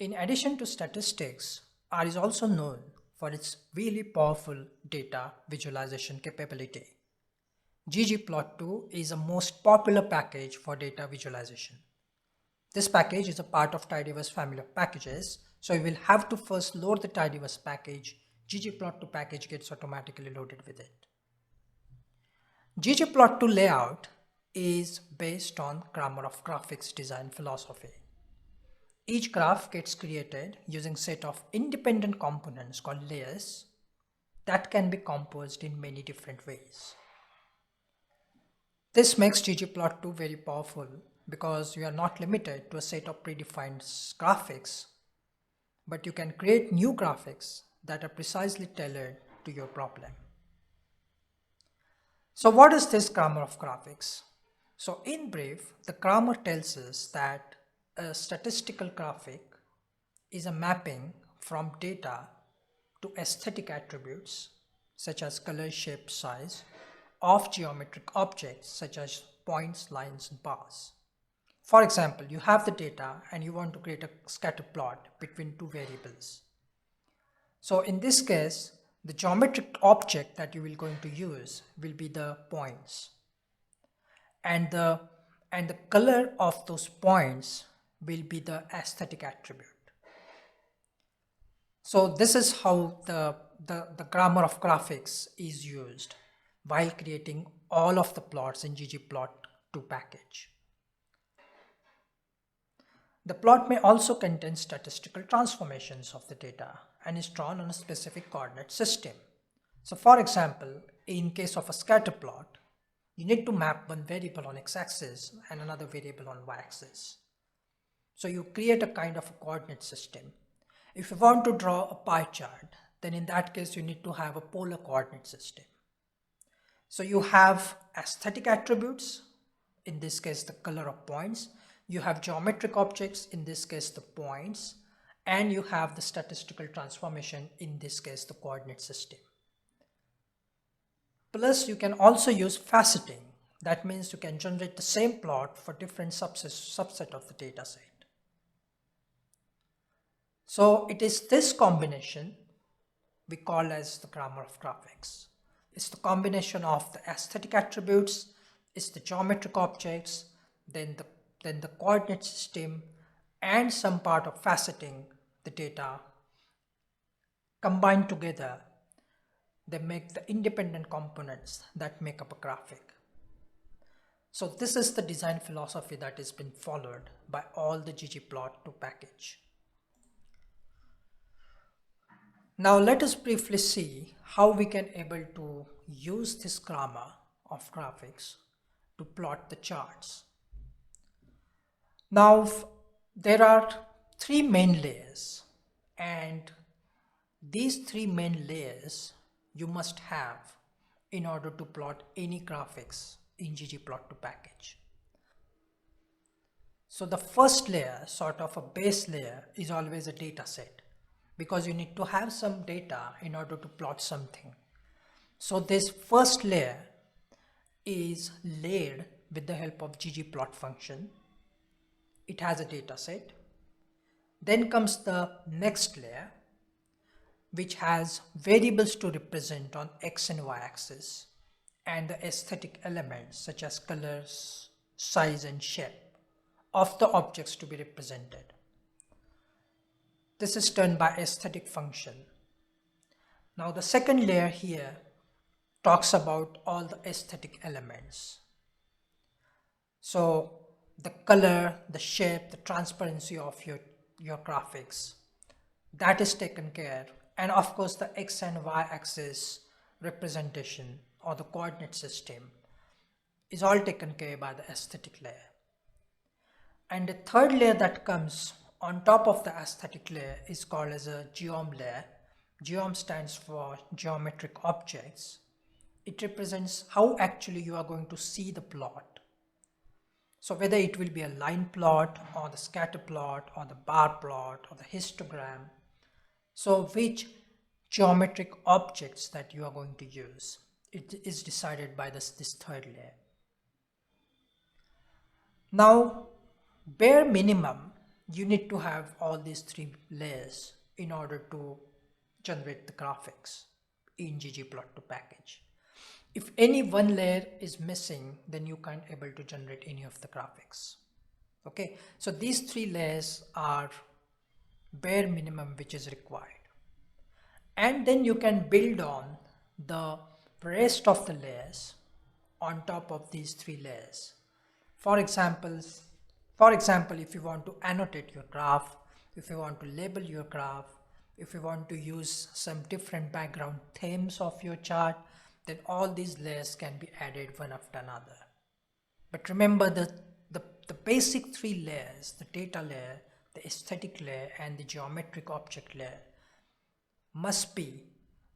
In addition to statistics, R is also known for its really powerful data visualization capability. ggplot2 is the most popular package for data visualization. This package is a part of tidyverse family of packages, so you will have to first load the tidyverse package. ggplot2 package gets automatically loaded with it. ggplot2 layout is based on grammar of graphics design philosophy. Each graph gets created using a set of independent components called layers that can be composed in many different ways. This makes ggplot2 very powerful because you are not limited to a set of predefined graphics, but you can create new graphics that are precisely tailored to your problem. So what is this grammar of graphics? So in brief, the grammar tells us that a statistical graphic is a mapping from data to aesthetic attributes such as color, shape, size of geometric objects such as points, lines, and bars. For example, you have the data and you want to create a scatter plot between two variables. So in this case, the geometric object that you will going to use will be the points, and the color of those points will be the aesthetic attribute. So this is how the grammar of graphics is used while creating all of the plots in ggplot2 package. The plot may also contain statistical transformations of the data and is drawn on a specific coordinate system. So for example, in case of a scatter plot, you need to map one variable on x-axis and another variable on y-axis. So you create a kind of a coordinate system. If you want to draw a pie chart, then in that case you need to have a polar coordinate system. So you have aesthetic attributes, in this case the color of points, you have geometric objects, in this case the points, and you have the statistical transformation, in this case the coordinate system. Plus you can also use faceting. That means you can generate the same plot for different subset of the data set. So it is this combination we call as the grammar of graphics. It's the combination of the aesthetic attributes, it's the geometric objects, then the coordinate system, and some part of faceting the data. Combined together, they make the independent components that make up a graphic. So this is the design philosophy that has been followed by all the ggplot2 package. Now let us briefly see how we can able to use this grammar of graphics to plot the charts. Now there are three main layers, and these three main layers you must have in order to plot any graphics in ggplot2 package. So the first layer, sort of a base layer, is always a data set, because you need to have some data in order to plot something. So this first layer is laid with the help of ggplot function. It has a data set. Then comes the next layer, which has variables to represent on x and y axis, and the aesthetic elements such as colors, size, and shape of the objects to be represented. This is done by aesthetic function. Now the second layer here talks about all the aesthetic elements. So the color, the shape, the transparency of your graphics, that is taken care. And of course the x and y axis representation or the coordinate system is all taken care by the aesthetic layer. And the third layer that comes on top of the aesthetic layer is called as a geom layer. Geom stands for geometric objects. It represents how actually you are going to see the plot. So whether it will be a line plot or the scatter plot or the bar plot or the histogram. So which geometric objects that you are going to use, it is decided by this third layer. Now bare minimum, you need to have all these three layers in order to generate the graphics in ggplot2 package. If any one layer is missing, then you can't able to generate any of the graphics. Okay, so these three layers are bare minimum which is required, and then you can build on the rest of the layers on top of these three layers. For example, if you want to annotate your graph, if you want to label your graph, if you want to use some different background themes of your chart, then all these layers can be added one after another. But remember the basic three layers, the data layer, the aesthetic layer, and the geometric object layer must be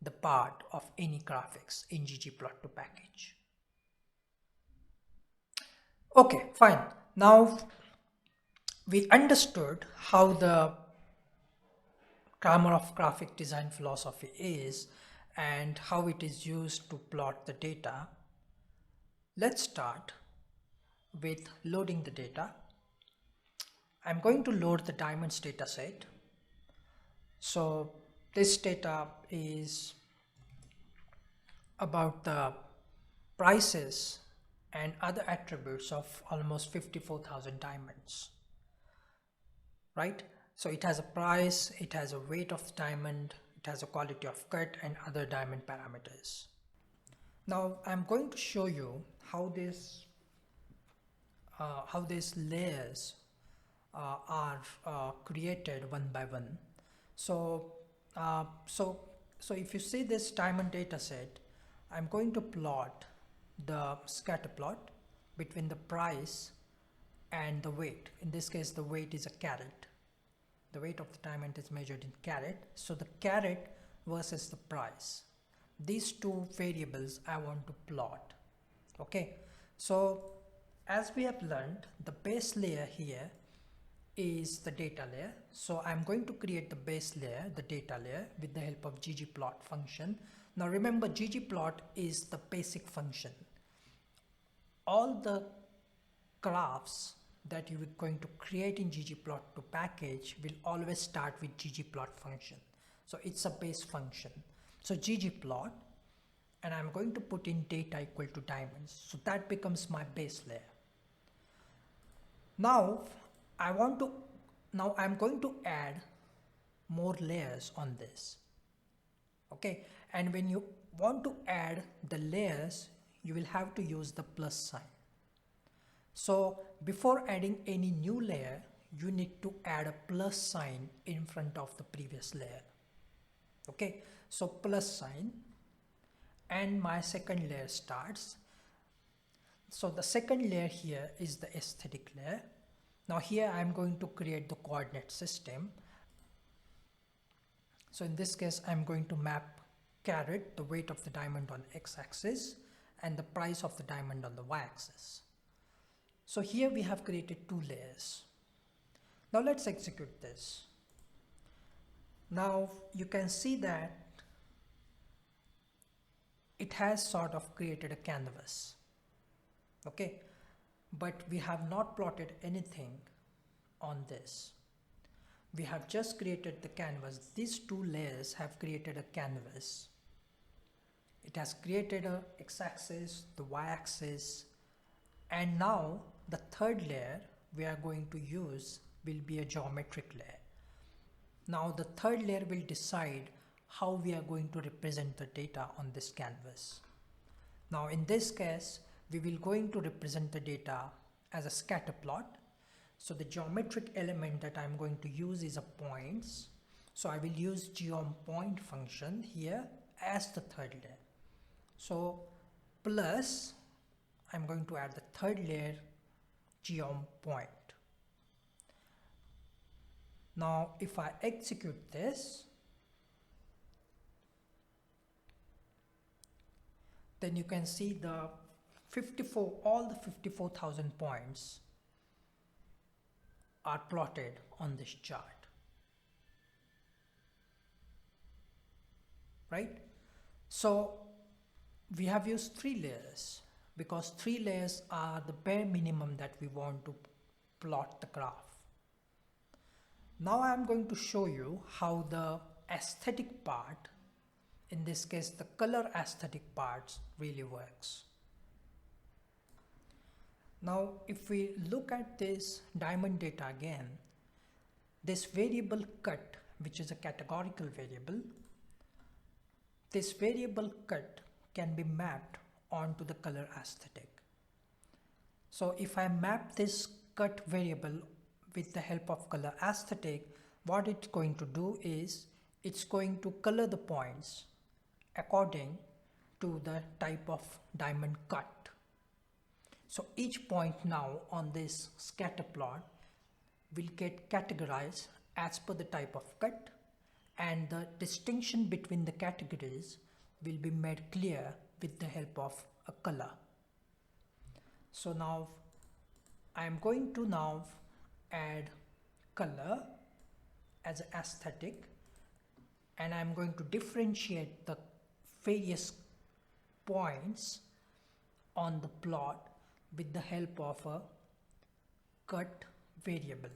the part of any graphics in ggplot2 package. Okay, fine. Now we understood how the grammar of graphic design philosophy is and how it is used to plot the data. Let's start with loading the data. I'm going to load the diamonds data set. So this data is about the prices and other attributes of almost 54,000 diamonds, right? So it has a price, it has a weight of the diamond, it has a quality of cut and other diamond parameters. Now I'm going to show you how these layers are created one by one. So if you see this diamond data set, I'm going to plot the scatter plot between the price and the weight. In this case, the weight is a carat. The weight of the diamond is measured in carat. So the carat versus the price. These two variables I want to plot. Okay. So as we have learned, the base layer here is the data layer. So I'm going to create the base layer, the data layer, with the help of ggplot function. Now remember, ggplot is the basic function. All the graphs that you are going to create in ggplot2 package will always start with ggplot function. So it's a base function. So ggplot, and I'm going to put in data equal to diamonds. So that becomes my base layer. Now I'm going to add more layers on this. Okay, and when you want to add the layers, you will have to use the plus sign. So before adding any new layer, you need to add a plus sign in front of the previous layer. Okay, so plus sign, and my second layer starts. So the second layer here is the aesthetic layer. Now here I'm going to create the coordinate system. So in this case, I'm going to map carat, the weight of the diamond on x-axis, and the price of the diamond on the y-axis. So here we have created two layers. Now let's execute this. Now you can see that it has sort of created a canvas. Okay, but we have not plotted anything on this. We have just created the canvas. These two layers have created a canvas. It has created a x-axis, the y-axis, and now the third layer we are going to use will be a geometric layer. Now the third layer will decide how we are going to represent the data on this canvas. Now in this case, we will going to represent the data as a scatter plot. So the geometric element that I'm going to use is a points. So I will use geom_point function here as the third layer. So plus, I'm going to add the third layer, geom_point. Now if I execute this, then you can see the all the 54,000 points are plotted on this chart, right? So we have used three layers because three layers are the bare minimum that we want to plot the graph. Now I am going to show you how the aesthetic part, in this case the color aesthetic parts, really works. Now if we look at this diamond data again, this variable cut, which is a categorical variable, this variable cut can be mapped onto the color aesthetic. So if I map this cut variable with the help of color aesthetic, what it's going to do is it's going to color the points according to the type of diamond cut. So each point now on this scatter plot will get categorized as per the type of cut, and the distinction between the categories will be made clear with the help of a color. So now I am going to now add color as an aesthetic, and I am going to differentiate the various points on the plot with the help of a cut variable.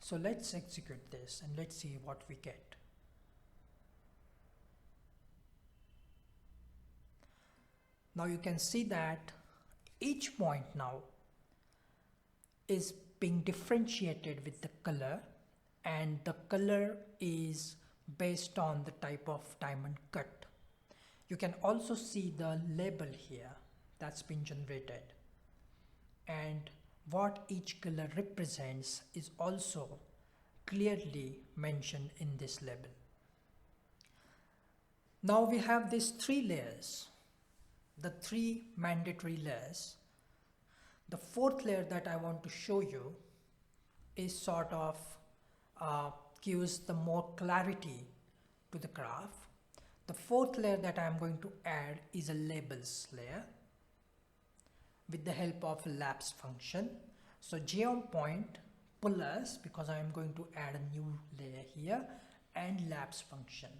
So let's execute this and let's see what we get. Now you can see that each point now is being differentiated with the color, and the color is based on the type of diamond cut. You can also see the label here that's been generated, and what each color represents is also clearly mentioned in this label. Now we have these three layers, the three mandatory layers. The fourth layer that I want to show you is sort of gives the more clarity to the graph. The fourth layer that I am going to add is a labels layer with the help of labs function. So geom_point plus, because I am going to add a new layer here, and labs function.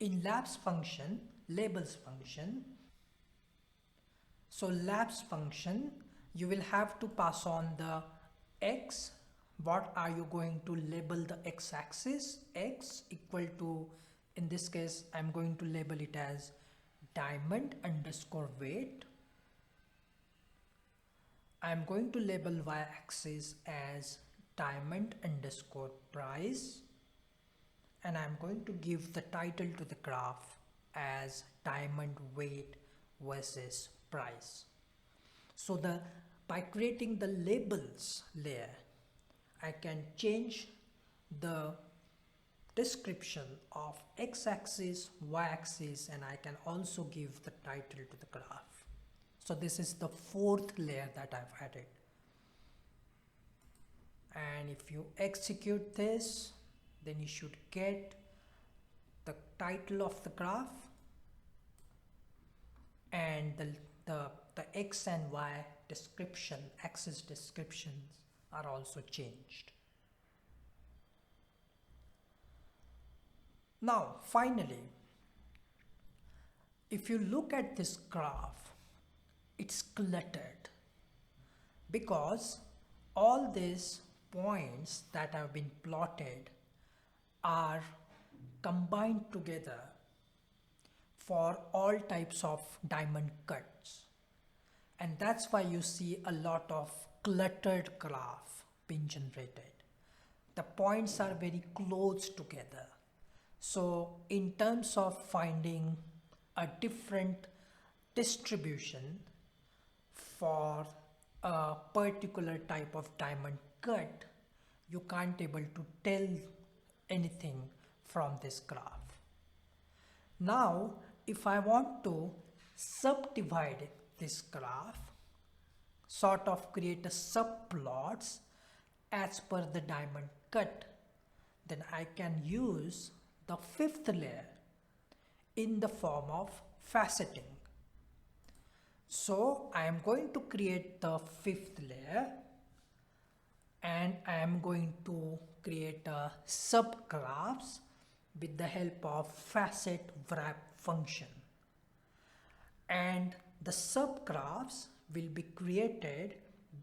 In labs function, labels function, so labs function, you will have to pass on the x. What are you going to label the x-axis? X equal to, in this case I'm going to label it as diamond underscore weight. I'm going to label y-axis as diamond underscore price, and I'm going to give the title to the graph as diamond weight versus price. So by creating the labels layer, I can change the description of x-axis, y-axis, and I can also give the title to the graph. So this is the fourth layer that I've added. And if you execute this, then you should get the title of the graph, and the x and y description, axis descriptions are also changed. Now finally, if you look at this graph, it's cluttered because all these points that have been plotted are combined together for all types of diamond cuts, and that's why you see a lot of cluttered graph being generated. The points are very close together. So in terms of finding a different distribution for a particular type of diamond cut, you can't able to tell anything from this graph. Now if I want to subdivide this graph, sort of create a subplots as per the diamond cut, then I can use the fifth layer in the form of faceting. So I am going to create the fifth layer, and I am going to create a subgraphs with the help of facet wrap function, and the subgraphs will be created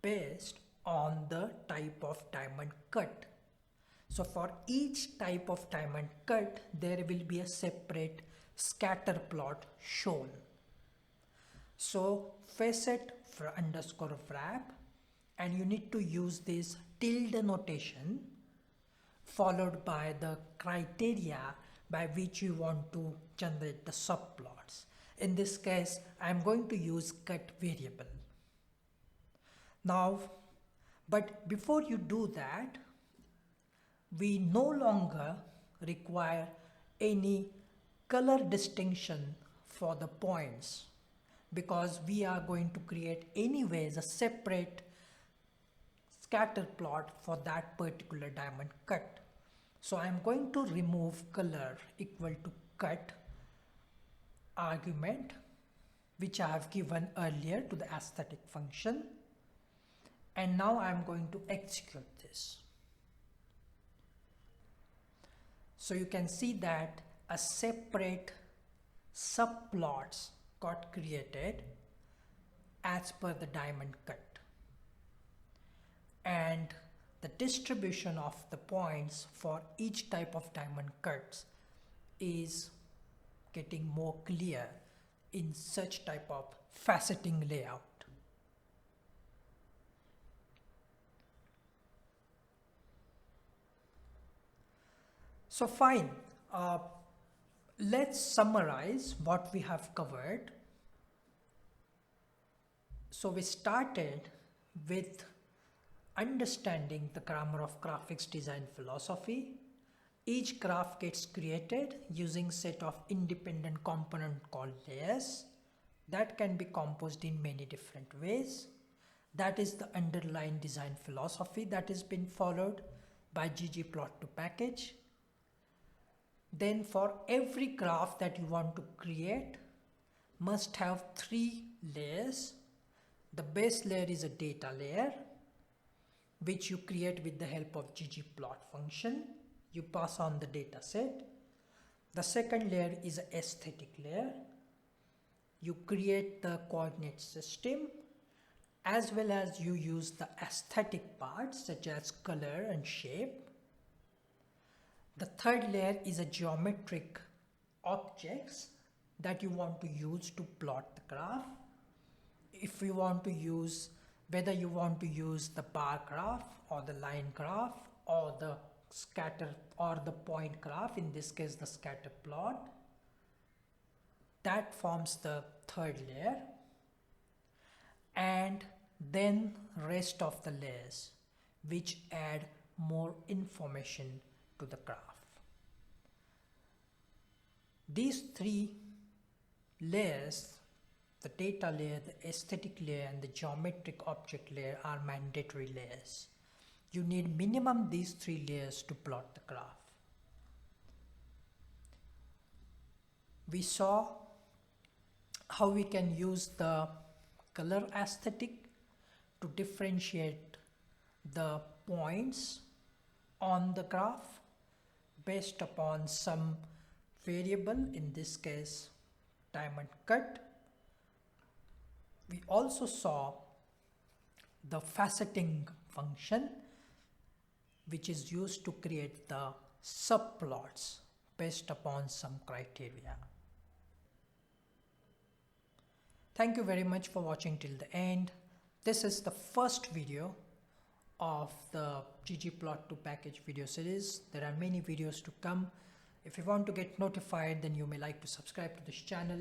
based on the type of diamond cut. So for each type of diamond cut, there will be a separate scatter plot shown. So facet underscore wrap, and you need to use this tilde notation followed by the criteria by which you want to generate the subplots. In this case, I am going to use cut variable. Now, but before you do that, we no longer require any color distinction for the points, because we are going to create anyways a separate scatter plot for that particular diamond cut. So I am going to remove color equal to cut argument, which I have given earlier to the aesthetic function, and now I am going to execute this. So you can see that a separate subplots got created as per the diamond cut, and the distribution of the points for each type of diamond cuts is getting more clear in such type of faceting layout. So fine, let's summarize what we have covered. So we started with understanding the grammar of graphics design philosophy. Each graph gets created using set of independent component called layers that can be composed in many different ways. That is the underlying design philosophy that has been followed by ggplot2 package. Then for every graph that you want to create must have 3 layers. The base layer is a data layer, which you create with the help of ggplot function. You pass on the data set. The second layer is an aesthetic layer. You create the coordinate system, as well as you use the aesthetic parts such as color and shape. The third layer is a geometric objects that you want to use to plot the graph. If you want to use, whether you want to use the bar graph or the line graph or the scatter or the point graph, in this case the scatter plot, that forms the third layer, and then rest of the layers which add more information to the graph. These 3 layers, the data layer, the aesthetic layer, and the geometric object layer, are mandatory layers. You need minimum these 3 layers to plot the graph. We saw how we can use the color aesthetic to differentiate the points on the graph based upon some variable, in this case diamond cut. We also saw the faceting function, which is used to create the subplots based upon some criteria. Thank you very much for watching till the end. This is the first video of the ggplot2 package video series. There are many videos to come. If you want to get notified, then you may like to subscribe to this channel.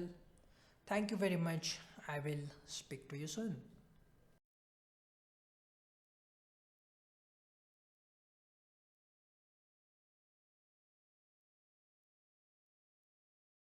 Thank you very much. I will speak to you soon.